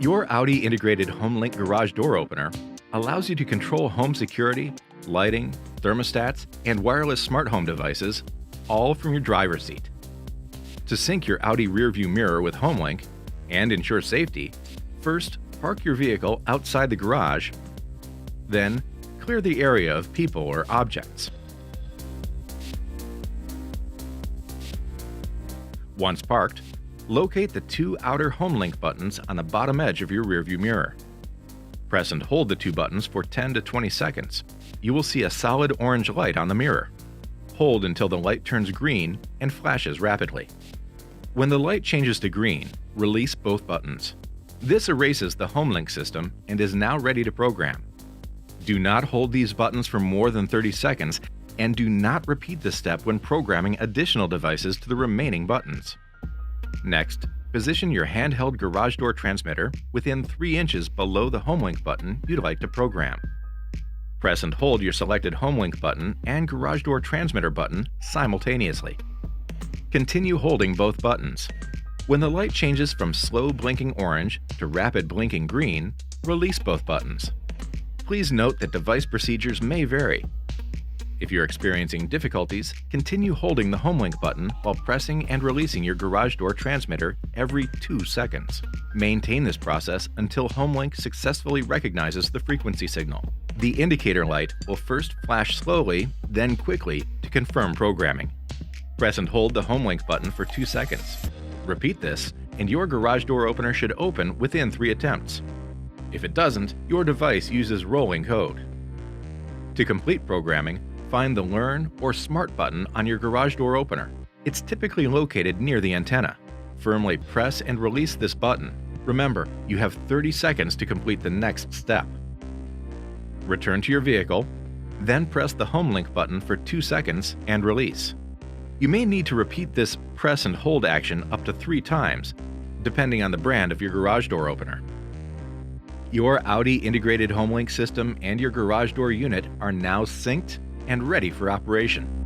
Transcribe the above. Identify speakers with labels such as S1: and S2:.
S1: Your Audi integrated Homelink garage door opener allows you to control home security, lighting, thermostats, and wireless smart home devices, all from your driver's seat. To sync your Audi rearview mirror with Homelink and ensure safety, first park your vehicle outside the garage, then clear the area of people or objects. Once parked, locate the two outer Homelink buttons on the bottom edge of your rearview mirror. Press and hold the two buttons for 10 to 20 seconds. You will see a solid orange light on the mirror. Hold until the light turns green and flashes rapidly. When the light changes to green, release both buttons. This erases the Homelink system and is now ready to program. Do not hold these buttons for more than 30 seconds and do not repeat this step when programming additional devices to the remaining buttons. Next, position your handheld garage door transmitter within 3 inches below the Homelink button you'd like to program. Press and hold your selected Homelink button and garage door transmitter button simultaneously. Continue holding both buttons. When the light changes from slow blinking orange to rapid blinking green, release both buttons. Please note that device procedures may vary. If you're experiencing difficulties, continue holding the Homelink button while pressing and releasing your garage door transmitter every 2 seconds. Maintain this process until Homelink successfully recognizes the frequency signal. The indicator light will first flash slowly, then quickly to confirm programming. Press and hold the Homelink button for 2 seconds. Repeat this, and your garage door opener should open within 3 attempts. If it doesn't, your device uses rolling code. To complete programming, find the Learn or Smart button on your garage door opener. It's typically located near the antenna. Firmly press and release this button. Remember, you have 30 seconds to complete the next step. Return to your vehicle, then press the Homelink button for 2 seconds and release. You may need to repeat this press and hold action up to 3 times, depending on the brand of your garage door opener. Your Audi integrated Homelink system and your garage door unit are now synced and ready for operation.